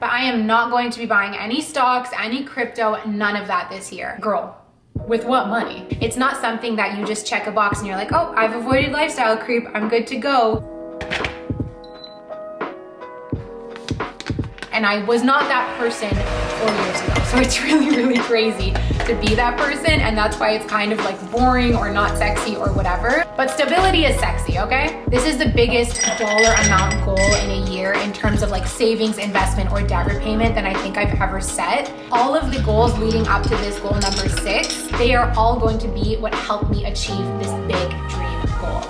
but I am not going to be buying any stocks, any crypto, none of that this year. Girl, with what money? It's not something that you just check a box and you're like, oh, I've avoided lifestyle creep, I'm good to go. And I was not that person 4 years ago. So it's really, really crazy to be that person. And that's why it's kind of like boring or not sexy or whatever. But stability is sexy, okay? This is the biggest dollar amount goal in a year in terms of like savings, investment, or debt repayment that I think I've ever set. All of the goals leading up to this goal number 6, they are all going to be what helped me achieve this big dream goal.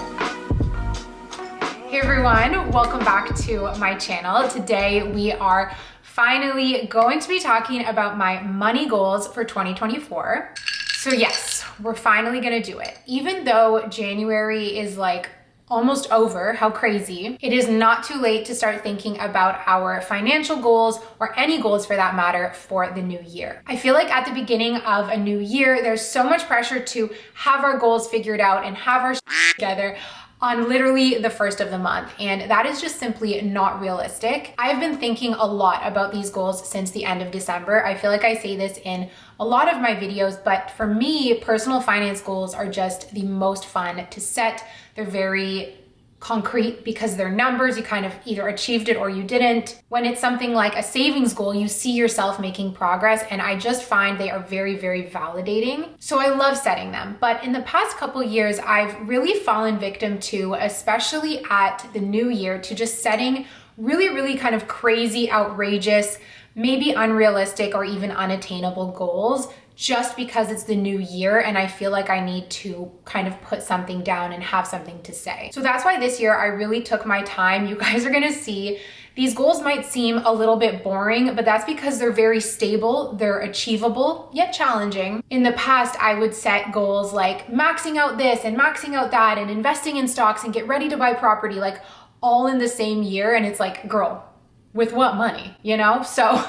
Hey everyone, welcome back to my channel. Today we are finally going to be talking about my money goals for 2024. So yes, we're finally gonna do it. Even though January is like almost over, how crazy, it is not too late to start thinking about our financial goals or any goals for that matter for the new year. I feel like at the beginning of a new year, there's so much pressure to have our goals figured out and have our together on literally the first of the month. And that is just simply not realistic. I've been thinking a lot about these goals since the end of December. I feel like I say this in a lot of my videos, but for me, personal finance goals are just the most fun to set. They're very concrete because they're numbers. You kind of either achieved it or you didn't. When it's something like a savings goal, you see yourself making progress, and I just find they are very, very validating. So I love setting them. But in the past couple years, I've really fallen victim to, especially at the new year, to just setting really, really kind of crazy, outrageous, maybe unrealistic or even unattainable goals just because it's the new year and I feel like I need to kind of put something down and have something to say. So that's why this year I really took my time. You guys are gonna see these goals might seem a little bit boring, but that's because they're very stable, they're achievable, yet challenging. In the past, I would set goals like maxing out this and maxing out that and investing in stocks and get ready to buy property, like all in the same year. And it's like, girl, with what money, you know? So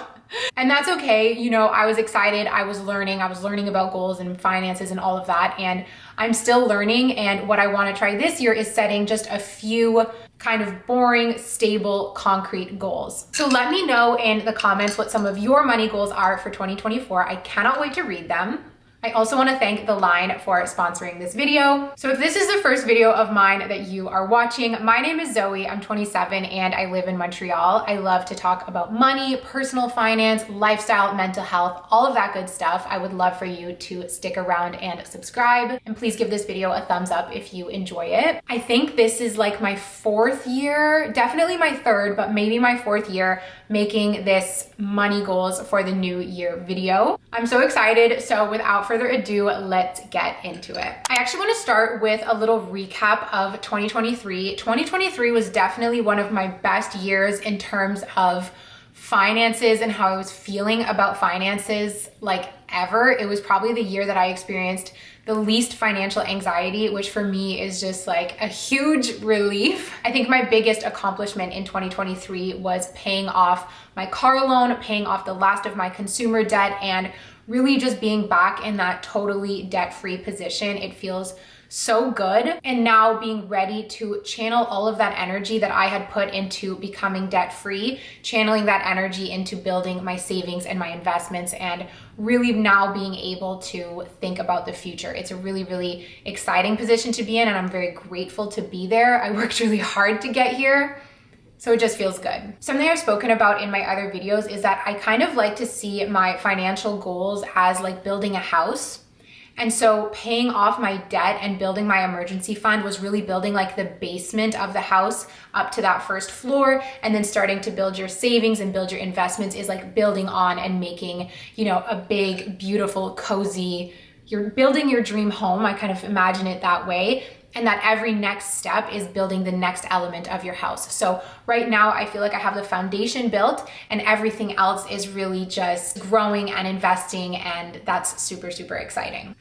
and that's okay. You know, I was excited. I was learning about goals and finances and all of that. And I'm still learning. And what I want to try this year is setting just a few kind of boring, stable, concrete goals. So let me know in the comments what some of your money goals are for 2024. I cannot wait to read them. I also want to thank The Line for sponsoring this video. So if this is the first video of mine that you are watching, my name is Zoe, I'm 27 and I live in Montreal. I love to talk about money, personal finance, lifestyle, mental health, all of that good stuff. I would love for you to stick around and subscribe. And please give this video a thumbs up if you enjoy it. I think this is like my 4th year, definitely my 3rd, but maybe my 4th year making this money goals for the new year video. I'm so excited. So without further ado, let's get into it. I actually want to start with a little recap of 2023. 2023 was definitely one of my best years in terms of finances and how I was feeling about finances like ever. It was probably the year that I experienced the least financial anxiety, which for me is just like a huge relief. I think my biggest accomplishment in 2023 was paying off my car loan, paying off the last of my consumer debt, and really just being back in that totally debt-free position. It feels so good. And now being ready to channel all of that energy that I had put into becoming debt-free, channeling that energy into building my savings and my investments, and really now being able to think about the future. It's a really, really exciting position to be in, and I'm very grateful to be there. I worked really hard to get here. So it just feels good. Something I've spoken about in my other videos is that I kind of like to see my financial goals as like building a house. And so paying off my debt and building my emergency fund was really building like the basement of the house up to that first floor, and then starting to build your savings and build your investments is like building on and making, you know, a big, beautiful, cozy, you're building your dream home. I kind of imagine it that way. And that every next step is building the next element of your house. So right now I feel like I have the foundation built and everything else is really just growing and investing, and that's super, super exciting.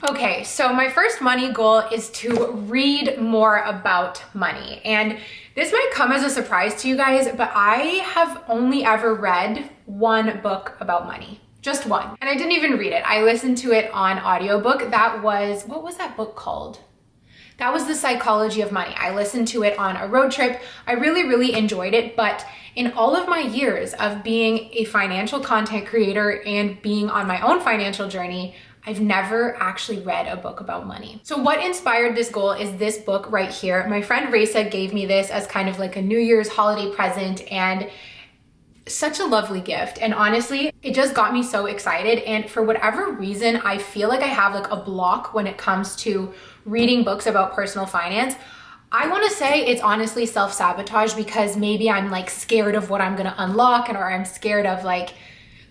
Okay, so my first money goal is to read more about money. And this might come as a surprise to you guys, but I have only ever read one book about money. Just one. And I didn't even read it. I listened to it on audiobook. That was, what was that book called? That was The Psychology of Money. I listened to it on a road trip. I really, really enjoyed it, but in all of my years of being a financial content creator and being on my own financial journey, I've never actually read a book about money. So what inspired this goal is this book right here. My friend Raisa gave me this as kind of like a New Year's holiday present, and such a lovely gift. And honestly, it just got me so excited. And for whatever reason, I feel like I have like a block when it comes to reading books about personal finance. I want to say it's honestly self-sabotage, because maybe I'm like scared of what I'm going to unlock, or I'm scared of like,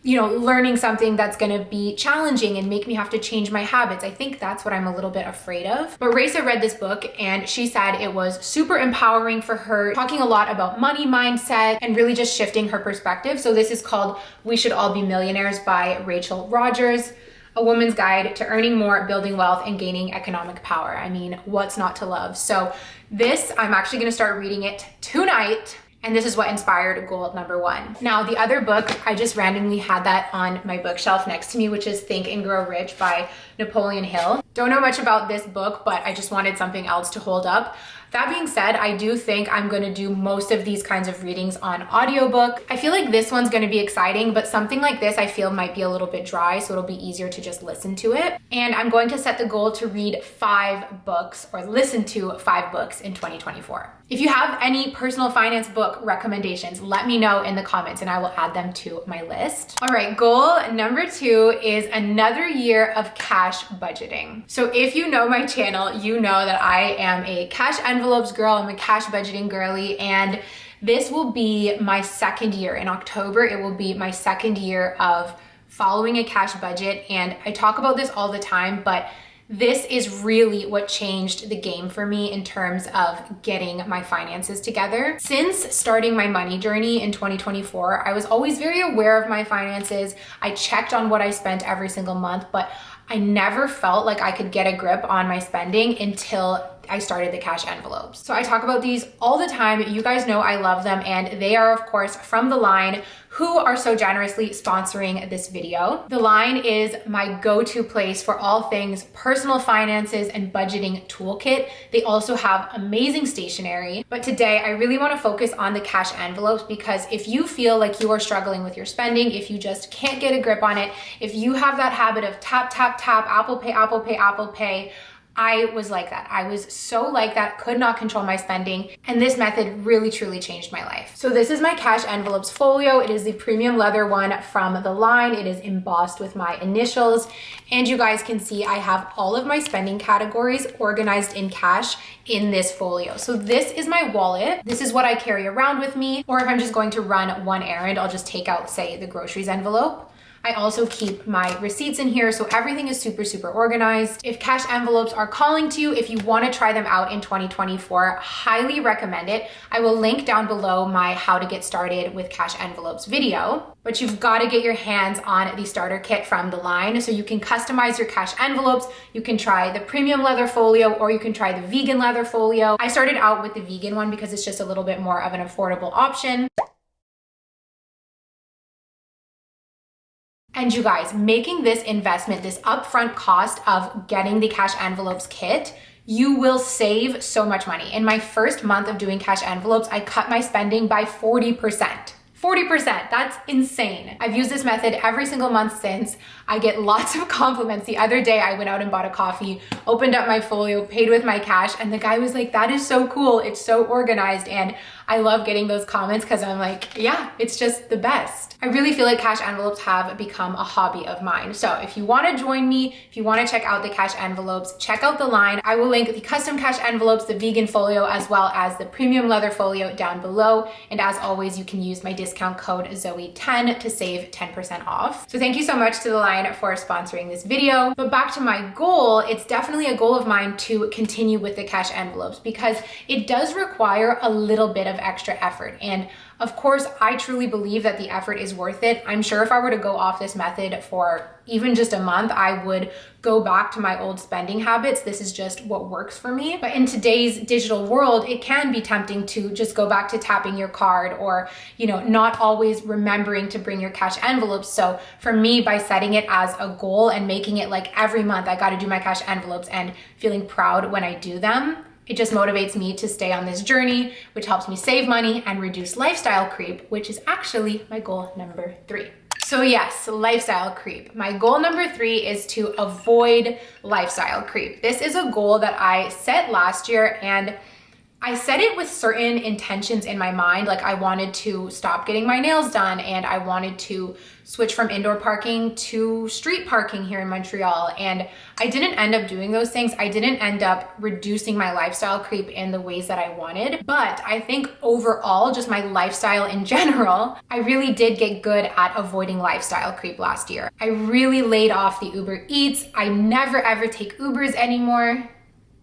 you know, learning something that's going to be challenging and make me have to change my habits. I think that's what I'm a little bit afraid of. But Raisa read this book and she said it was super empowering for her, talking a lot about money mindset and really just shifting her perspective. So this is called We Should All Be Millionaires by Rachel Rodgers. A Woman's Guide to Earning More, Building Wealth, and Gaining Economic Power. I mean, what's not to love? So this, I'm actually gonna start reading it tonight. And this is what inspired goal number 1. Now, the other book, I just randomly had that on my bookshelf next to me, which is Think and Grow Rich by Napoleon Hill. Don't know much about this book, but I just wanted something else to hold up. That being said, I do think I'm going to do most of these kinds of readings on audiobook. I feel like this one's going to be exciting, but something like this I feel might be a little bit dry, so it'll be easier to just listen to it. And I'm going to set the goal to read 5 books or listen to 5 books in 2024. If you have any personal finance book recommendations, let me know in the comments and I will add them to my list. All right, goal number 2 is another year of cash budgeting. So if you know my channel, you know that I am a cash envelopes girl, I'm a cash budgeting girly, and this will be my 2nd year. In October, it will be my 2nd year of following a cash budget. And I talk about this all the time, but this is really what changed the game for me in terms of getting my finances together. Since starting my money journey in 2024, I was always very aware of my finances. I checked on what I spent every single month, but I never felt like I could get a grip on my spending until I started the cash envelopes. So I talk about these all the time. You guys know I love them, and they are of course from The Line, who are so generously sponsoring this video. The Line is my go-to place for all things personal finances and budgeting toolkit. They also have amazing stationery. But today I really want to focus on the cash envelopes, because if you feel like you are struggling with your spending, if you just can't get a grip on it, if you have that habit of tap, tap, tap, Apple Pay, Apple Pay, Apple Pay, I was like that. I was so like that, could not control my spending. And this method really, truly changed my life. So this is my cash envelopes folio. It is the premium leather one from The Line. It is embossed with my initials. And you guys can see I have all of my spending categories organized in cash in this folio. So this is my wallet. This is what I carry around with me. Or if I'm just going to run one errand, I'll just take out, say, the groceries envelope. I also keep my receipts in here, so everything is super, super organized. If cash envelopes are calling to you, if you want to try them out in 2024, highly recommend it. I will link down below my how to get started with cash envelopes video, but you've got to get your hands on the starter kit from The Line so you can customize your cash envelopes. You can try the premium leather folio, or you can try the vegan leather folio. I started out with the vegan one because it's just a little bit more of an affordable option. And you guys, making this investment, this upfront cost of getting the cash envelopes kit, you will save so much money. In my first month of doing cash envelopes, I cut my spending by 40%. 40%, that's insane. I've used this method every single month since. I get lots of compliments. The other day I went out and bought a coffee, opened up my folio, paid with my cash, and the guy was like, that is so cool. It's so organized. And I love getting those comments because I'm like, yeah, it's just the best. I really feel like cash envelopes have become a hobby of mine. So if you want to join me, if you want to check out the cash envelopes, check out The Line. I will link the custom cash envelopes, the vegan folio, as well as the premium leather folio down below. And as always, you can use my discount code Zoe10 to save 10% off. So thank you so much to The Line for sponsoring this video. But back to my goal, it's definitely a goal of mine to continue with the cash envelopes because it does require a little bit of extra effort. And Of course, I truly believe that the effort is worth it. I'm sure if I were to go off this method for even just a month, I would go back to my old spending habits. This is just what works for me. But in today's digital world, it can be tempting to just go back to tapping your card or, not always remembering to bring your cash envelopes. So for me, by setting it as a goal and making it like every month, I got to do my cash envelopes and feeling proud when I do them, it just motivates me to stay on this journey, which helps me save money and reduce lifestyle creep, which is actually my goal number 3. So yes, lifestyle creep. My goal number 3 is to avoid lifestyle creep. This is a goal that I set last year, and I set it with certain intentions in my mind. Like I wanted to stop getting my nails done, and I wanted to switch from indoor parking to street parking here in Montreal. And I didn't end up doing those things. I didn't end up reducing my lifestyle creep in the ways that I wanted. But I think overall, just my lifestyle in general, I really did get good at avoiding lifestyle creep last year. I really laid off the Uber Eats. I never ever take Ubers anymore,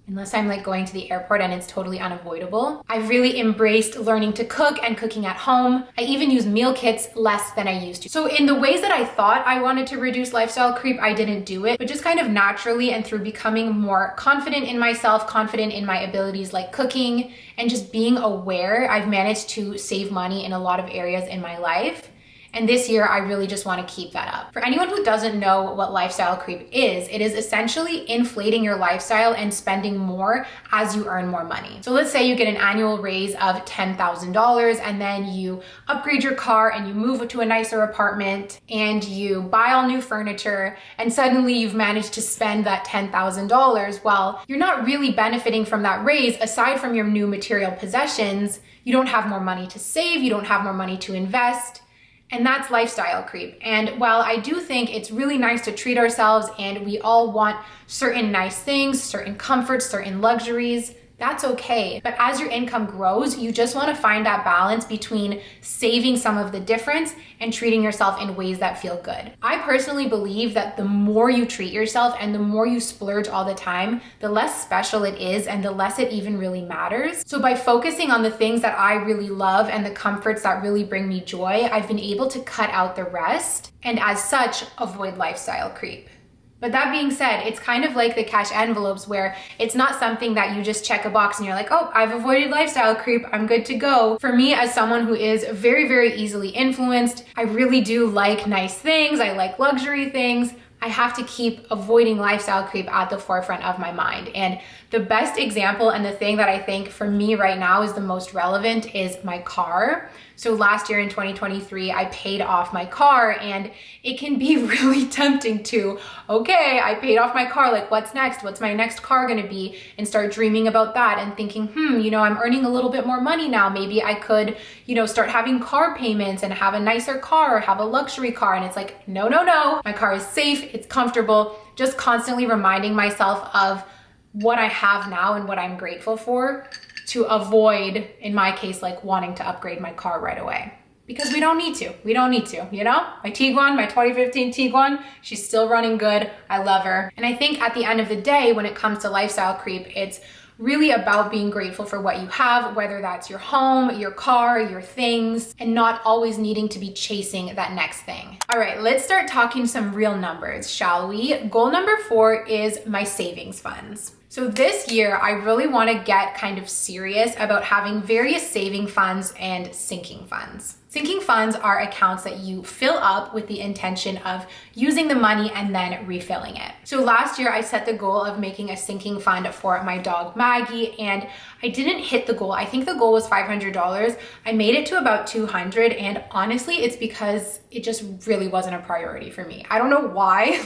unless I'm like going to the airport and it's totally unavoidable. I've really embraced learning to cook and cooking at home. I even use meal kits less than I used to. So in the ways that I thought I wanted to reduce lifestyle creep, I didn't do it, but just kind of naturally and through becoming more confident in myself, confident in my abilities like cooking, and just being aware, I've managed to save money in a lot of areas in my life. And this year, I really just want to keep that up. For anyone who doesn't know what lifestyle creep is, it is essentially inflating your lifestyle and spending more as you earn more money. So let's say you get an annual raise of $10,000 and then you upgrade your car and you move to a nicer apartment and you buy all new furniture, and suddenly you've managed to spend that $10,000. Well, you're not really benefiting from that raise aside from your new material possessions. You don't have more money to save, you don't have more money to invest. And that's lifestyle creep. And while I do think it's really nice to treat ourselves and we all want certain nice things, certain comforts, certain luxuries, that's okay. But as your income grows, you just want to find that balance between saving some of the difference and treating yourself in ways that feel good. I personally believe that the more you treat yourself and the more you splurge all the time, the less special it is and the less it even really matters. So by focusing on the things that I really love and the comforts that really bring me joy, I've been able to cut out the rest and as such, avoid lifestyle creep. But that being said, it's kind of like the cash envelopes where it's not something that you just check a box and you're like, oh, I've avoided lifestyle creep, I'm good to go. For me, as someone who is very, very easily influenced, I really do like nice things, I like luxury things. I have to keep avoiding lifestyle creep at the forefront of my mind. And the best example and the thing that I think for me right now is the most relevant is my car. So last year in 2023, I paid off my car, and it can be really tempting to, okay, I paid off my car, like what's next? What's my next car gonna be? And start dreaming about that and thinking, I'm earning a little bit more money now. Maybe I could, start having car payments and have a nicer car or have a luxury car. And it's like, no. My car is safe, it's comfortable. Just constantly reminding myself of what I have now and what I'm grateful for, to avoid, in my case, like wanting to upgrade my car right away. Because we don't need to, My Tiguan, my 2015 Tiguan, she's still running good. I love her. And I think at the end of the day, when it comes to lifestyle creep, it's really about being grateful for what you have, whether that's your home, your car, your things, and not always needing to be chasing that next thing. All right, let's start talking some real numbers, shall we? Goal number 4 is my savings funds. So this year, I really want to get kind of serious about having various saving funds and sinking funds. Sinking funds are accounts that you fill up with the intention of using the money and then refilling it. So last year I set the goal of making a sinking fund for my dog Maggie, and I didn't hit the goal. I think the goal was $500. I made it to about $200, and honestly, it's because it just really wasn't a priority for me. I don't know why.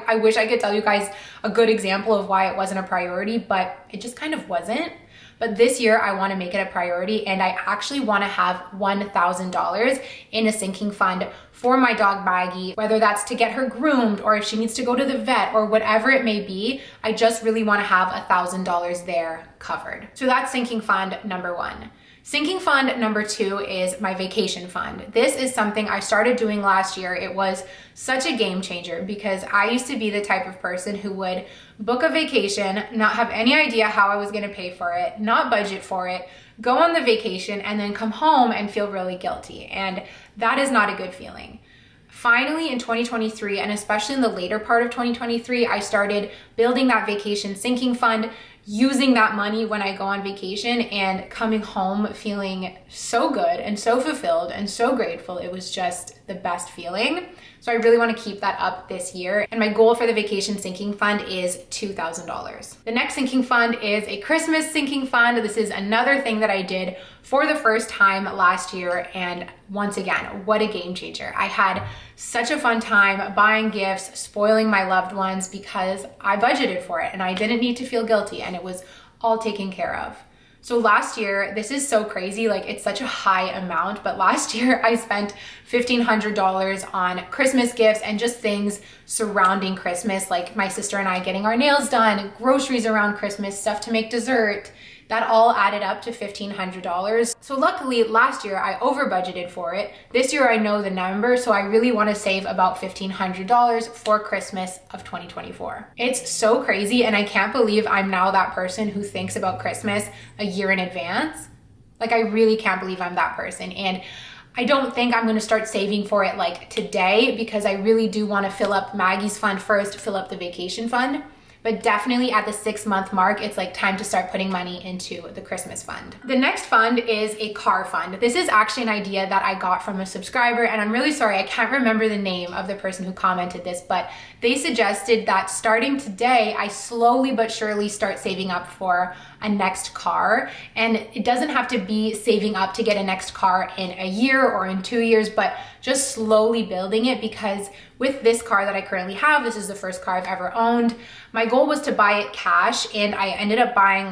I wish I could tell you guys a good example of why it wasn't a priority, but it just kind of wasn't. But this year I want to make it a priority, and I actually want to have $1,000 in a sinking fund for my dog Maggie, whether that's to get her groomed or if she needs to go to the vet or whatever it may be. I just really want to have $1,000 there covered. So that's sinking fund number 1. Sinking fund number 2 is my vacation fund. This is something I started doing last year. It was such a game changer because I used to be the type of person who would book a vacation, not have any idea how I was going to pay for it, not budget for it, go on the vacation, and then come home and feel really guilty. And that is not a good feeling. Finally, in 2023, and especially in the later part of 2023, I started building that vacation sinking fund, using that money when I go on vacation and coming home feeling so good and so fulfilled and so grateful. It was just the best feeling. So I really want to keep that up this year. And my goal for the vacation sinking fund is $2,000. The next sinking fund is a Christmas sinking fund. This is another thing that I did for the first time last year. And once again, what a game changer. I had such a fun time buying gifts, spoiling my loved ones because I budgeted for it and I didn't need to feel guilty and it was all taken care of. So last year, this is so crazy, like it's such a high amount, but last year I spent $1,500 on Christmas gifts and just things surrounding Christmas, like my sister and I getting our nails done, groceries around Christmas, stuff to make dessert. That all added up to $1,500. So luckily last year I over budgeted for it. This year I know the number, so I really want to save about $1,500 for Christmas of 2024. It's so crazy and I can't believe I'm now that person who thinks about Christmas a year in advance. Like I really can't believe I'm that person. And I don't think I'm going to start saving for it like today because I really do want to fill up Maggie's fund first, fill up the vacation fund. But definitely at the 6-month mark, it's like time to start putting money into the Christmas fund. The next fund is a car fund. This is actually an idea that I got from a subscriber, and I'm really sorry, I can't remember the name of the person who commented this, but they suggested that starting today, I slowly but surely start saving up for a next car. And it doesn't have to be saving up to get a next car in a year or in 2 years, but just slowly building it, because with this car that I currently have, this is the first car I've ever owned. My goal was to buy it cash and I ended up buying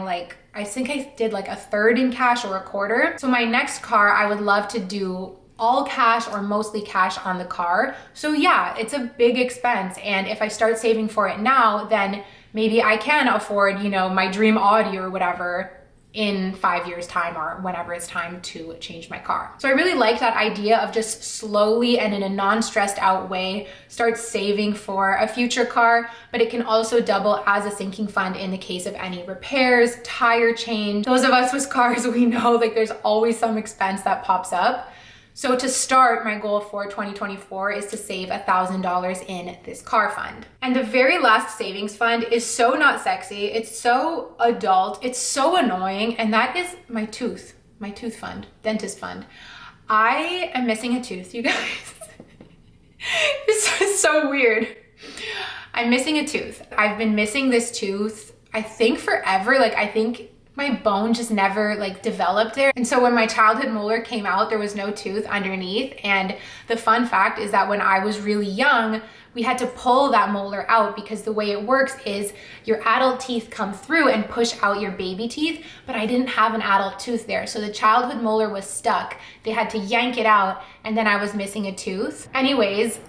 I think I did like a third in cash or a quarter. So my next car, I would love to do all cash or mostly cash on the car. So yeah, it's a big expense. And if I start saving for it now, then maybe I can afford, my dream Audi or whatever in 5 years time or whenever it's time to change my car. So I really like that idea of just slowly and in a non-stressed out way, start saving for a future car, but it can also double as a sinking fund in the case of any repairs, tire change. Those of us with cars, we know there's always some expense that pops up. So to start, my goal for 2024 is to save $1,000 in this car fund. And the very last savings fund is so not sexy. It's so adult. It's so annoying. And that is my tooth fund, dentist fund. I am missing a tooth, you guys. This is so weird. I'm missing a tooth. I've been missing this tooth, I think forever. I think my bone just never developed there. And so when my childhood molar came out, there was no tooth underneath. And the fun fact is that when I was really young, we had to pull that molar out because the way it works is your adult teeth come through and push out your baby teeth, but I didn't have an adult tooth there. So the childhood molar was stuck. They had to yank it out and then I was missing a tooth. Anyways,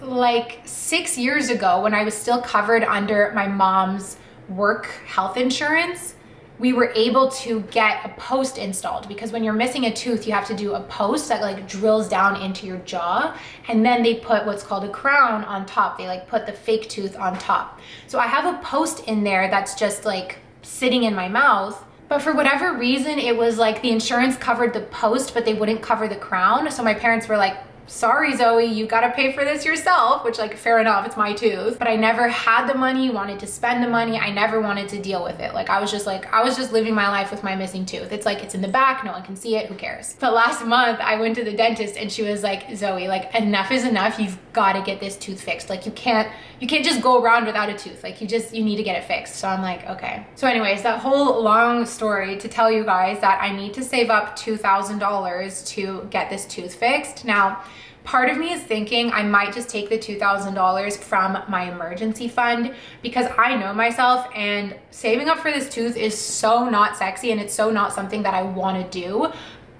6 years ago when I was still covered under my mom's work health insurance, we were able to get a post installed, because when you're missing a tooth, you have to do a post that drills down into your jaw, and then they put what's called a crown on top. They put the fake tooth on top. So I have a post in there that's just sitting in my mouth, but for whatever reason, it was the insurance covered the post, but they wouldn't cover the crown. So my parents were like, sorry, Zoe, you gotta pay for this yourself, which fair enough, it's my tooth. But I never had the money, wanted to spend the money. I never wanted to deal with it. I was just living my life with my missing tooth. It's in the back, no one can see it, who cares? But last month I went to the dentist and she was like, Zoe, enough is enough. You've gotta get this tooth fixed. You can't just go around without a tooth. You need to get it fixed. So I'm like, okay. So anyways, that whole long story to tell you guys that I need to save up $2,000 to get this tooth fixed. Now, part of me is thinking I might just take the $2,000 from my emergency fund, because I know myself and saving up for this tooth is so not sexy and it's so not something that I want to do.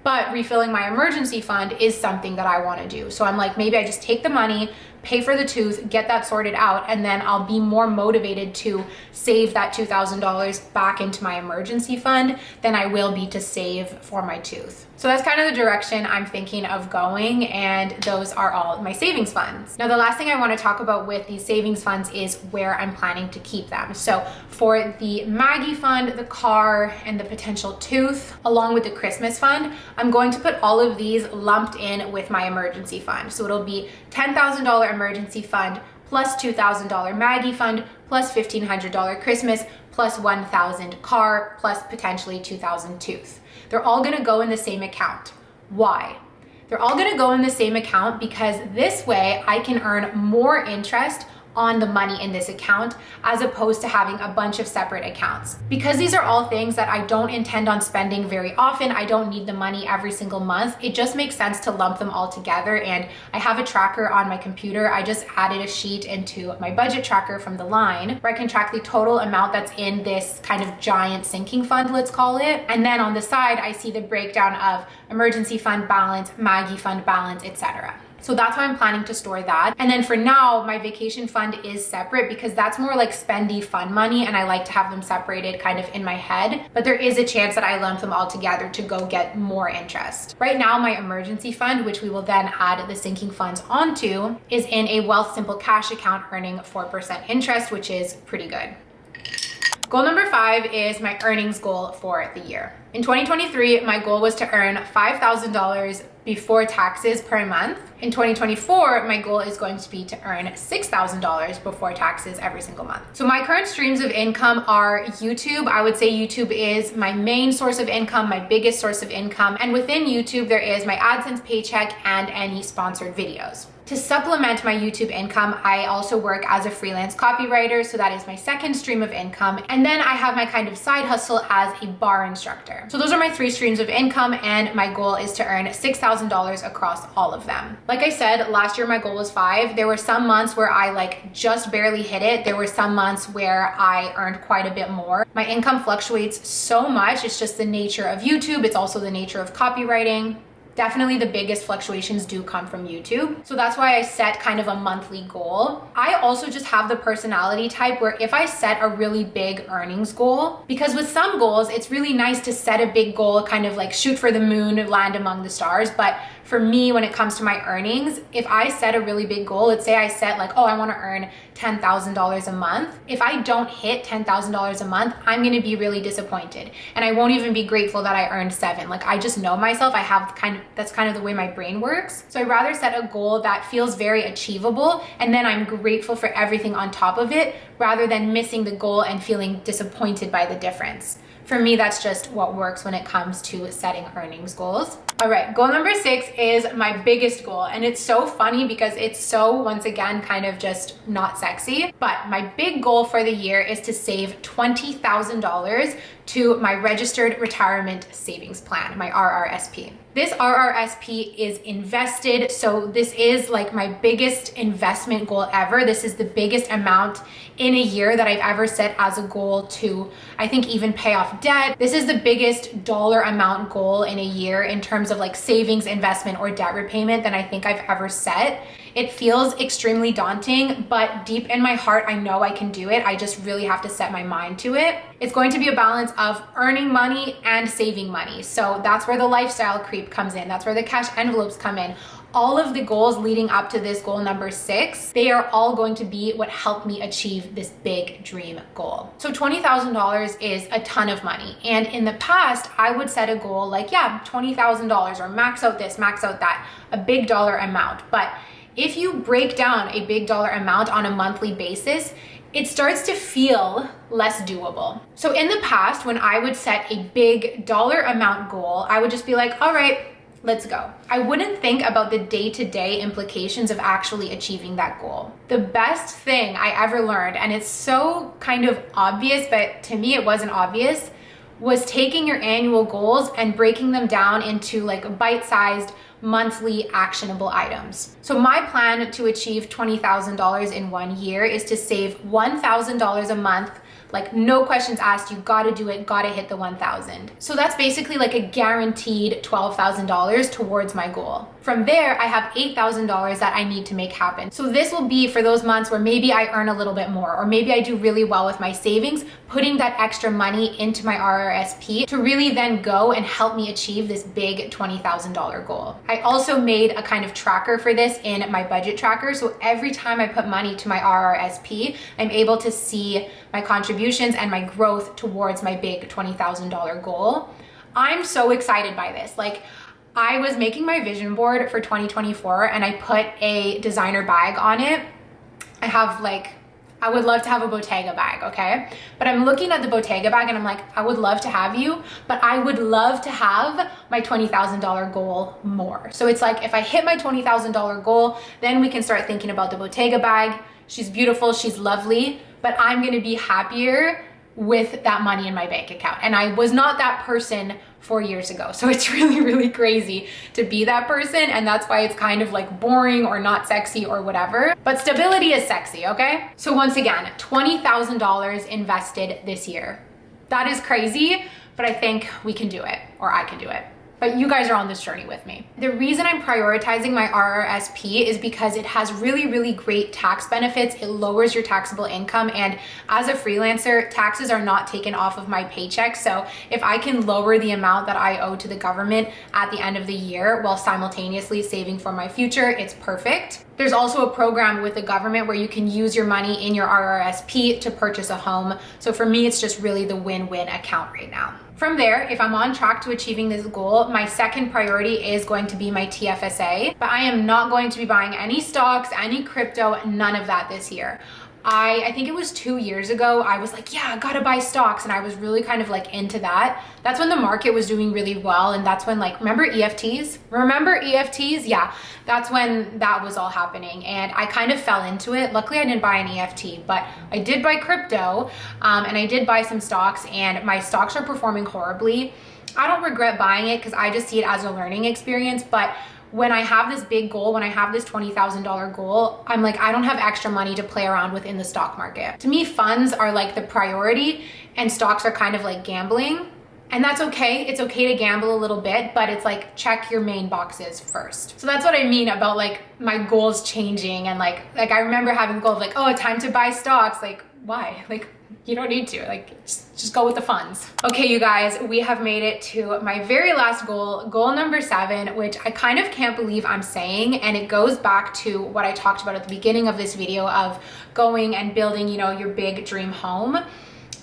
But refilling my emergency fund is something that I want to do. So I'm like, maybe I just take the money, pay for the tooth, get that sorted out, and then I'll be more motivated to save that $2,000 back into my emergency fund than I will be to save for my tooth. So that's kind of the direction I'm thinking of going, and those are all my savings funds. Now, the last thing I want to talk about with these savings funds is where I'm planning to keep them. So for the Maggie fund, the car, and the potential tooth, along with the Christmas fund, I'm going to put all of these lumped in with my emergency fund. So it'll be $10,000 emergency fund plus $2,000 Maggie fund plus $1,500 Christmas plus $1,000 car plus potentially $2,000 tooth. They're all gonna go in the same account. Why? They're all gonna go in the same account because this way I can earn more interest on the money in this account as opposed to having a bunch of separate accounts. Because these are all things that I don't intend on spending very often, I don't need the money every single month, it just makes sense to lump them all together. And I have a tracker on my computer. I just added a sheet into my budget tracker from the line where I can track the total amount that's in this kind of giant sinking fund, let's call it. And then on the side, I see the breakdown of emergency fund balance, Maggie fund balance, etc. So that's how I'm planning to store that. And then for now, my vacation fund is separate because that's more like spendy fun money and I like to have them separated kind of in my head. But there is a chance that I lump them all together to go get more interest. Right now, my emergency fund, which we will then add the sinking funds onto, is in a Wealthsimple cash account earning 4% interest, which is pretty good. Goal number 5 is my earnings goal for the year. In 2023, my goal was to earn $5,000 before taxes per month. In 2024, my goal is going to be to earn $6,000 before taxes every single month. So my current streams of income are YouTube. I would say YouTube is my main source of income, my biggest source of income. And within YouTube, there is my AdSense paycheck and any sponsored videos. To supplement my YouTube income, I also work as a freelance copywriter, so that is my second stream of income. And then I have my kind of side hustle as a bar instructor. So those are my 3 streams of income, and my goal is to earn $6,000 across all of them. Like I said, last year my goal was 5. There were some months where I just barely hit it. There were some months where I earned quite a bit more. My income fluctuates so much. It's just the nature of YouTube. It's also the nature of copywriting. Definitely the biggest fluctuations do come from YouTube. So that's why I set kind of a monthly goal. I also just have the personality type where if I set a really big earnings goal, because with some goals, it's really nice to set a big goal, kind of like shoot for the moon, land among the stars. But for me, when it comes to my earnings, if I set a really big goal, let's say I set I want to earn $10,000 a month. If I don't hit $10,000 a month, I'm going to be really disappointed. And I won't even be grateful that I earned 7. I just know myself. That's kind of the way my brain works. So I'd rather set a goal that feels very achievable. And then I'm grateful for everything on top of it rather than missing the goal and feeling disappointed by the difference. For me, that's just what works when it comes to setting earnings goals. All right, goal number 6 is my biggest goal. And it's so funny because it's so, once again, kind of just not sexy. But my big goal for the year is to save $20,000 to my registered retirement savings plan, my RRSP. This RRSP is invested, so this is my biggest investment goal ever. This is the biggest amount in a year that I've ever set as a goal to, I think, even pay off debt. This is the biggest dollar amount goal in a year in terms of savings, investment, or debt repayment than I think I've ever set. It feels extremely daunting, but deep in my heart, I know I can do it. I just really have to set my mind to it. It's going to be a balance of earning money and saving money. So that's where the lifestyle creep comes in. That's where the cash envelopes come in. All of the goals leading up to this goal number 6, they are all going to be what help me achieve this big dream goal. So $20,000 is a ton of money. And in the past, I would set a goal $20,000 or max out this, max out that, a big dollar amount. But if you break down a big dollar amount on a monthly basis, it starts to feel less doable. So in the past, when I would set a big dollar amount goal, I would just be all right, let's go. I wouldn't think about the day-to-day implications of actually achieving that goal. The best thing I ever learned, and it's so kind of obvious, but to me it wasn't obvious, was taking your annual goals and breaking them down into bite-sized monthly actionable items. So my plan to achieve $20,000 in 1 year is to save $1,000 a month. No questions asked, you gotta do it, gotta hit the 1,000. So that's basically a guaranteed $12,000 towards my goal. From there, I have $8,000 that I need to make happen. So this will be for those months where maybe I earn a little bit more, or maybe I do really well with my savings, putting that extra money into my RRSP to really then go and help me achieve this big $20,000 goal. I also made a kind of tracker for this in my budget tracker. So every time I put money to my RRSP, I'm able to see my contributions and my growth towards my big $20,000 goal. I'm so excited by this. Like, I was making my vision board for 2024 and I put a designer bag on it. I would love to have a Bottega bag, okay? But I'm looking at the Bottega bag and I'm like, I would love to have you, but I would love to have my $20,000 goal more. So it's like, if I hit my $20,000 goal, then we can start thinking about the Bottega bag. She's beautiful, she's lovely, but I'm gonna be happier with that money in my bank account. And I was not that person 4 years ago. So it's really, really crazy to be that person. And that's why it's kind of like boring or not sexy or whatever. But stability is sexy, okay? So once again, $20,000 invested this year. That is crazy, but I think we can do it, or I can do it. But you guys are on this journey with me. The reason I'm prioritizing my RRSP is because it has really, really great tax benefits. It lowers your taxable income. And as a freelancer, taxes are not taken off of my paycheck. So if I can lower the amount that I owe to the government at the end of the year while simultaneously saving for my future, it's perfect. There's also a program with the government where you can use your money in your RRSP to purchase a home. So for me, it's just really the win-win account right now. From there, if I'm on track to achieving this goal, my second priority is going to be my TFSA, but I am not going to be buying any stocks, any crypto, none of that this year. I think it was 2 years ago, I was like, yeah, I gotta buy stocks. And I was really kind of like into that. That's when the market was doing really well. And that's when, like, remember EFTs? Remember EFTs? Yeah, that's when that was all happening. And I kind of fell into it. Luckily, I didn't buy an EFT, but I did buy crypto and I did buy some stocks, and my stocks are performing horribly. I don't regret buying it because I just see it as a learning experience. But when I have this big goal, when I have this $20,000 goal, I'm like, I don't have extra money to play around with in the stock market. To me, funds are like the priority and stocks are kind of like gambling. And that's okay. It's okay to gamble a little bit, but it's like, check your main boxes first. So that's what I mean about like my goals changing. And like I remember having the goal of like, oh, time to buy stocks. Like, why? Like, you don't need to, like, just go with the funds. Okay, you guys, we have made it to my very last goal, goal number 7, which I kind of can't believe I'm saying. And it goes back to what I talked about at the beginning of this video of going and building, you know, your big dream home.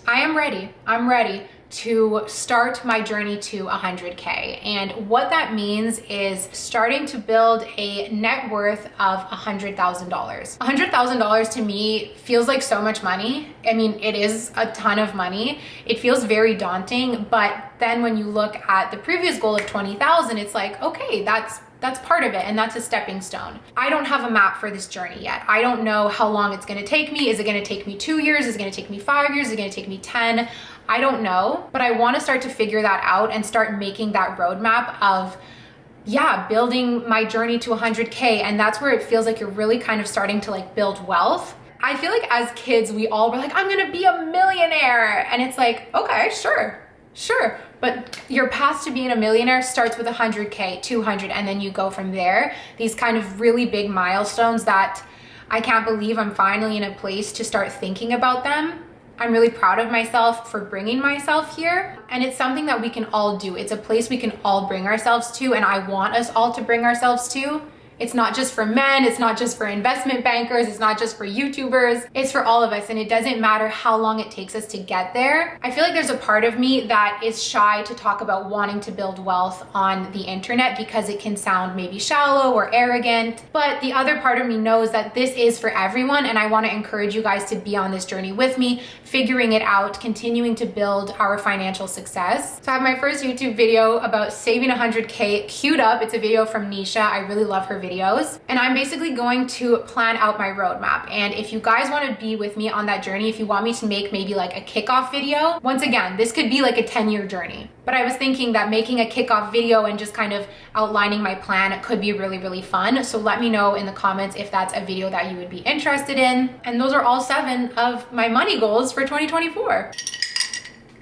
I am ready. I'm ready to start my journey to 100K. And what that means is starting to build a net worth of $100,000. $100,000 to me feels like so much money. I mean, it is a ton of money. It feels very daunting, but then when you look at the previous goal of 20,000, it's like, okay, that's part of it, and that's a stepping stone. I don't have a map for this journey yet. I don't know how long it's gonna take me. Is it gonna take me 2 years? Is it gonna take me 5 years? Is it gonna take me 10? I don't know, but I wanna start to figure that out and start making that roadmap of, yeah, building my journey to 100K. And that's where it feels like you're really kind of starting to like build wealth. I feel like as kids, we all were like, I'm gonna be a millionaire. And it's like, okay, sure. But your path to being a millionaire starts with 100K, 200, and then you go from there. These kind of really big milestones that I can't believe I'm finally in a place to start thinking about them. I'm really proud of myself for bringing myself here. And it's something that we can all do. It's a place we can all bring ourselves to, and I want us all to bring ourselves to. It's not just for men, it's not just for investment bankers, it's not just for YouTubers, it's for all of us, and it doesn't matter how long it takes us to get there. I feel like there's a part of me that is shy to talk about wanting to build wealth on the internet because it can sound maybe shallow or arrogant, but the other part of me knows that this is for everyone, and I want to encourage you guys to be on this journey with me, figuring it out, continuing to build our financial success. So I have my first YouTube video about saving 100K queued up. It's a video from Nisha. I really love her videos. And I'm basically going to plan out my roadmap. And if you guys want to be with me on that journey, if you want me to make maybe like a kickoff video, once again, this could be like a 10-year journey. But I was thinking that making a kickoff video and just kind of outlining my plan could be really, really fun. So let me know in the comments if that's a video that you would be interested in. And those are all 7 of my money goals for 2024.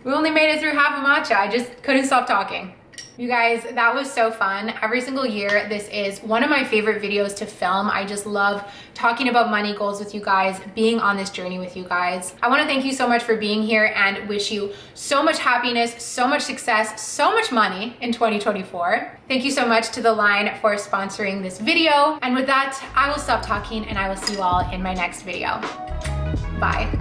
We only made it through half a matcha. I just couldn't stop talking. You guys, that was so fun. Every single year, this is one of my favorite videos to film. I just love talking about money goals with you guys, being on this journey with you guys. I wanna thank you so much for being here and wish you so much happiness, so much success, so much money in 2024. Thank you so much to The Line for sponsoring this video. And with that, I will stop talking and I will see you all in my next video. Bye.